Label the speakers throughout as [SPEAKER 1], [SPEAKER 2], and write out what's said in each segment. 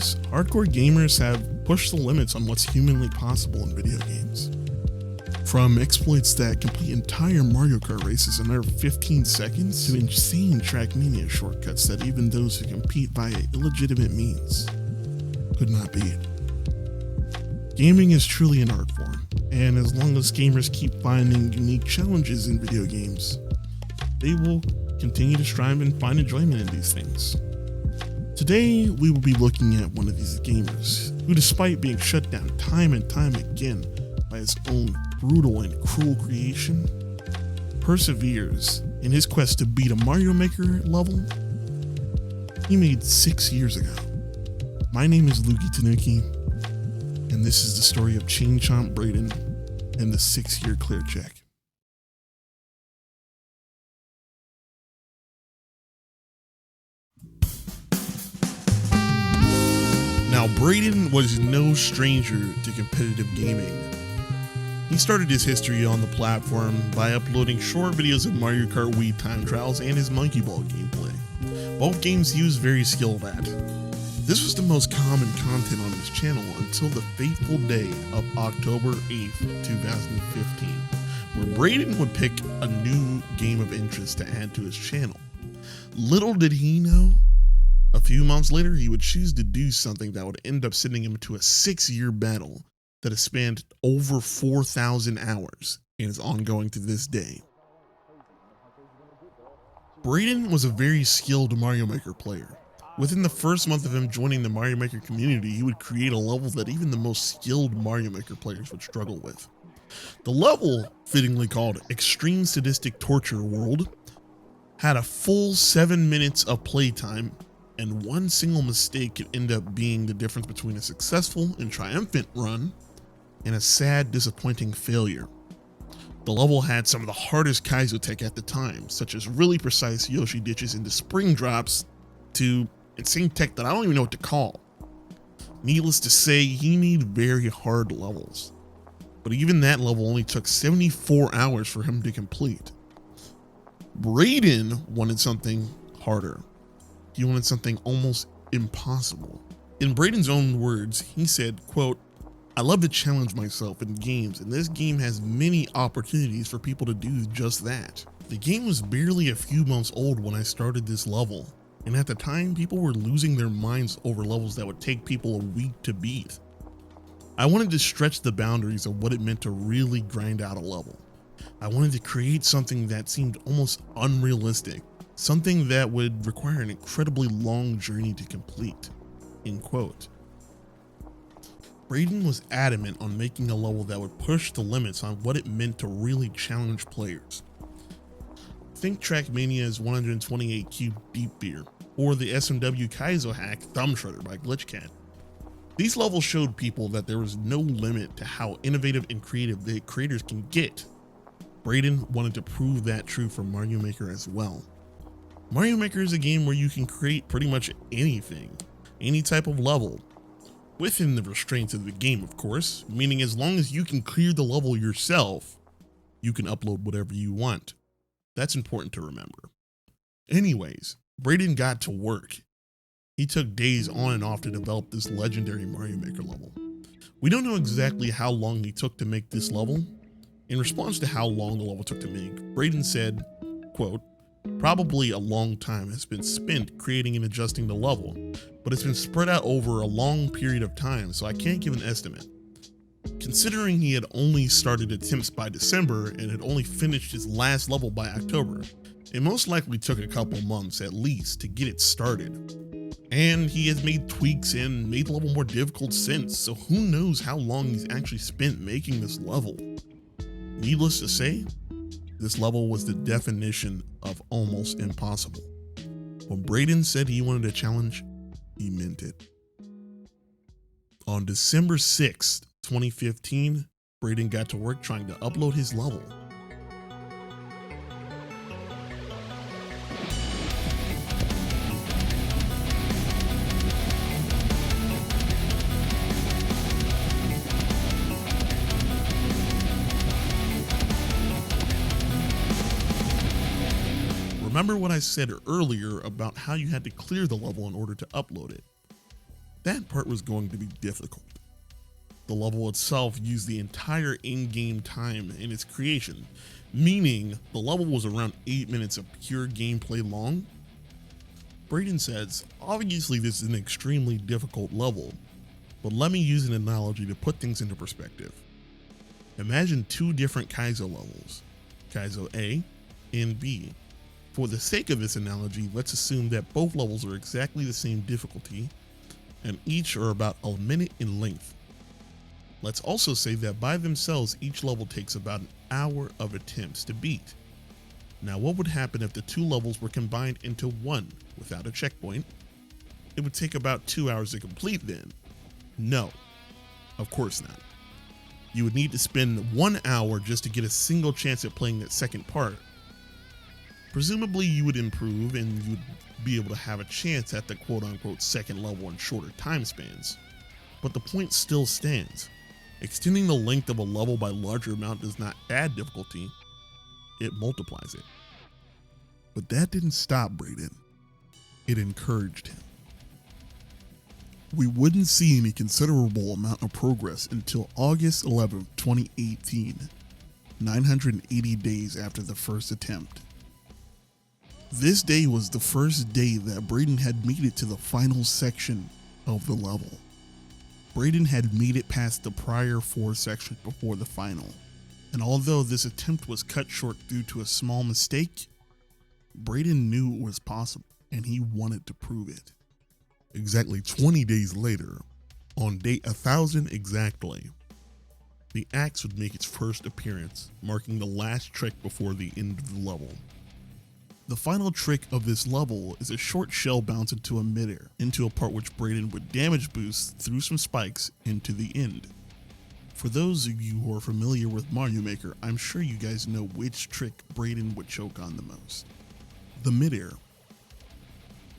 [SPEAKER 1] years, hardcore gamers have pushed the limits on what's humanly possible in video games. From exploits that complete entire Mario Kart races in under 15 seconds to insane Trackmania shortcuts that even those who compete via illegitimate means could not beat. Gaming is truly an art form, and as long as gamers keep finding unique challenges in video games, they will continue to strive and find enjoyment in these things. Today, we will be looking at one of these gamers who, despite being shut down time and time again by his own brutal and cruel creation, perseveres in his quest to beat a Mario Maker level he made 6 years ago. My name is Luki Tanuki, and this is the story of Chain Chomp Braden and the 6-year clear check. Now, Braden was no stranger to competitive gaming. He started his history on the platform by uploading short videos of Mario Kart Wii time trials and his Monkey Ball gameplay. Both games he was very skilled at. This was the most common content on his channel until the fateful day of October 8th, 2015, where Braden would pick a new game of interest to add to his channel. Little did he know, a few months later he would choose to do something that would end up sending him to a 6-year battle that has spanned over 4,000 hours and is ongoing to this day. Braden was a very skilled Mario Maker player. Within the first month of him joining the Mario Maker community, he would create a level that even the most skilled Mario Maker players would struggle with. The level, fittingly called Extreme Sadistic Torture World, had a full 7 minutes of playtime, and one single mistake could end up being the difference between a successful and triumphant run and a sad, disappointing failure. The level had some of the hardest Kaizo tech at the time, such as really precise Yoshi ditches into spring drops to insane tech that I don't even know what to call. Needless to say, he made very hard levels, but even that level only took 74 hours for him to complete. Braden wanted something harder. He wanted something almost impossible. In Braden's own words, he said, quote, "I love to challenge myself in games, and this game has many opportunities for people to do just that." The game was barely a few months old when I started this level, and at the time people were losing their minds over levels that would take people a week to beat. I wanted to stretch the boundaries of what it meant to really grind out a level. I wanted to create something that seemed almost unrealistic, something that would require an incredibly long journey to complete, end quote. Braden was adamant on making a level that would push the limits on what it meant to really challenge players. Think Trackmania's 128 cube Deep Beer, or the SMW Kaizo hack Thumb Shredder by Glitchcat. These levels showed people that there was no limit to how innovative and creative the creators can get. Braden wanted to prove that true for Mario Maker as well. Mario Maker is a game where you can create pretty much anything, any type of level, within the restraints of the game, of course, meaning as long as you can clear the level yourself, you can upload whatever you want. That's important to remember. Anyways, Braden got to work. He took days on and off to develop this legendary Mario Maker level. We don't know exactly how long he took to make this level. In response to how long the level took to make, Braden said, quote, "Probably a long time has been spent creating and adjusting the level, but it's been spread out over a long period of time, so I can't give an estimate. Considering he had only started attempts by December and had only finished his last level by October, it most likely took a couple months at least to get it started. And he has made tweaks and made the level more difficult since, so who knows how long he's actually spent making this level. Needless to say, this level was the definition of almost impossible. When Braden said he wanted a challenge, he meant it." On December 6th, 2015, Braden got to work trying to upload his level. Remember what I said earlier about how you had to clear the level in order to upload it? That part was going to be difficult. The level itself used the entire in-game time in its creation, meaning the level was around 8 minutes of pure gameplay long. Braden says, obviously this is an extremely difficult level, but let me use an analogy to put things into perspective. Imagine two different Kaizo levels, Kaizo A and B. For the sake of this analogy, let's assume that both levels are exactly the same difficulty and each are about a minute in length. Let's also say that by themselves, each level takes about an hour of attempts to beat. Now, what would happen if the two levels were combined into one without a checkpoint? It would take about 2 hours to complete then. No, of course not. You would need to spend 1 hour just to get a single chance at playing that second part. Presumably you would improve and you would be able to have a chance at the quote-unquote second level in shorter time spans. But the point still stands. Extending the length of a level by larger amount does not add difficulty, it multiplies it. But that didn't stop Braden. It encouraged him. We wouldn't see any considerable amount of progress until August 11, 2018, 980 days after the first attempt. This day was the first day that Braden had made it to the final section of the level. Braden had made it past the prior 4 sections before the final, and although this attempt was cut short due to a small mistake, Braden knew it was possible and he wanted to prove it. Exactly 20 days later, on day 1000 exactly, the axe would make its first appearance, marking the last trick before the end of the level. The final trick of this level is a short shell bounce into a midair, into a part which Braden would damage boost through some spikes into the end. For those of you who are familiar with Mario Maker, I'm sure you guys know which trick Braden would choke on the most. The midair.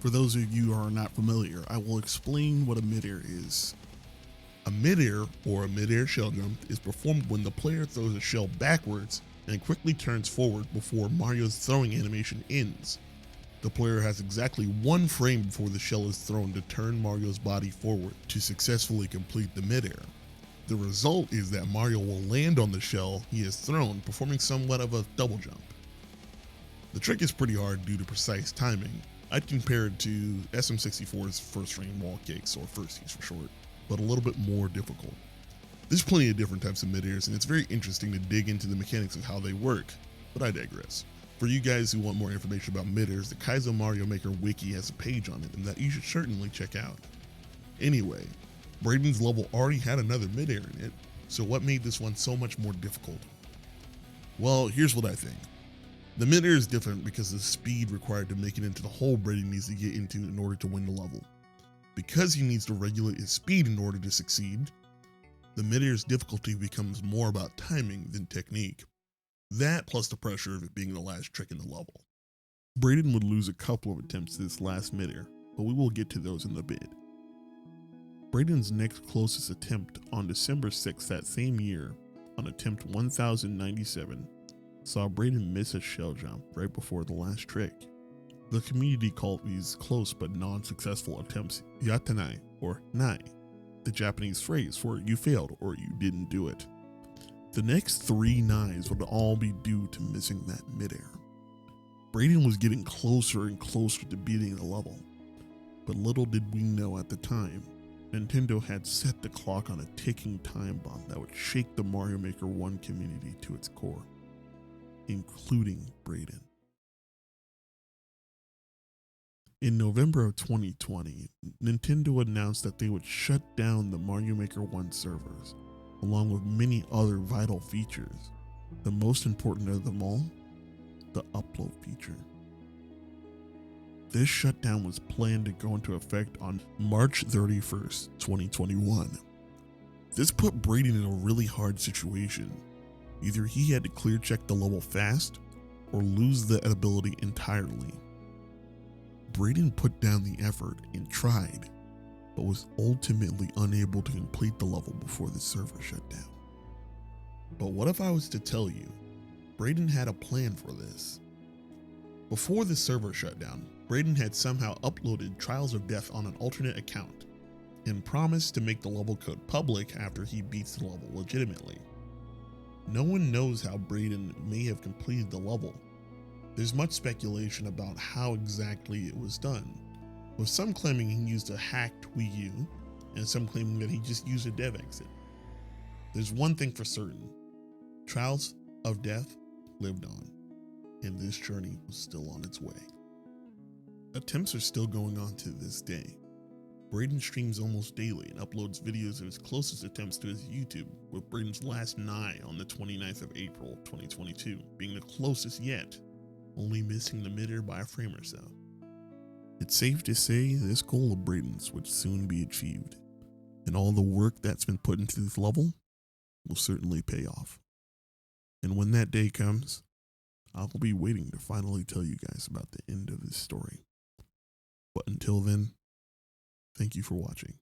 [SPEAKER 1] For those of you who are not familiar, I will explain what a midair is. A midair, or a midair shell jump, is performed when the player throws a shell backwards and quickly turns forward before Mario's throwing animation ends. The player has exactly 1 frame before the shell is thrown to turn Mario's body forward to successfully complete the midair. The result is that Mario will land on the shell he has thrown, performing somewhat of a double jump. The trick is pretty hard due to precise timing. I'd compare it to SM64's first frame wall kicks, or firsties for short, but a little bit more difficult. There's plenty of different types of midairs, and it's very interesting to dig into the mechanics of how they work, but I digress. For you guys who want more information about midairs, the Kaizo Mario Maker wiki has a page on it, and that you should certainly check out. Anyway, Braden's level already had another midair in it, so what made this one so much more difficult? Well, here's what I think. The midair is different because of the speed required to make it into the hole Braden needs to get into in order to win the level. Because he needs to regulate his speed in order to succeed, the midair's difficulty becomes more about timing than technique. That plus the pressure of it being the last trick in the level. Braden would lose a couple of attempts to this last midair, but we will get to those in a bit. Braden's next closest attempt on December 6th that same year, on attempt 1097, saw Braden miss a shell jump right before the last trick. The community called these close but non-successful attempts yatanai, or nai, the Japanese phrase for you failed or you didn't do it. The next 3 nais would all be due to missing that midair. Braden was getting closer and closer to beating the level, but little did we know at the time, Nintendo had set the clock on a ticking time bomb that would shake the Mario Maker 1 community to its core, including Braden. In November of 2020, Nintendo announced that they would shut down the Mario Maker 1 servers, along with many other vital features. The most important of them all, the upload feature. This shutdown was planned to go into effect on March 31st, 2021. This put Braden in a really hard situation. Either he had to clear check the level fast, or lose the ability entirely. Braden put down the effort and tried, but was ultimately unable to complete the level before the server shut down. But what if I was to tell you, Braden had a plan for this? Before the server shut down, Braden had somehow uploaded Trials of Death on an alternate account. and promised to make the level code public after he beats the level legitimately. No one knows how Braden may have completed the level. There's much speculation about how exactly it was done, with some claiming he used a hacked Wii U, and some claiming that he just used a dev exit. There's one thing for certain: Trials of Death lived on, and this journey was still on its way. Attempts are still going on to this day. Braden streams almost daily and uploads videos of his closest attempts to his YouTube, with Braden's last nigh on the 29th of April 2022 being the closest yet, only missing the mid-air by a frame or so. It's safe to say this goal of Braden's would soon be achieved, and all the work that's been put into this level will certainly pay off. And when that day comes, I'll be waiting to finally tell you guys about the end of this story. But until then, thank you for watching.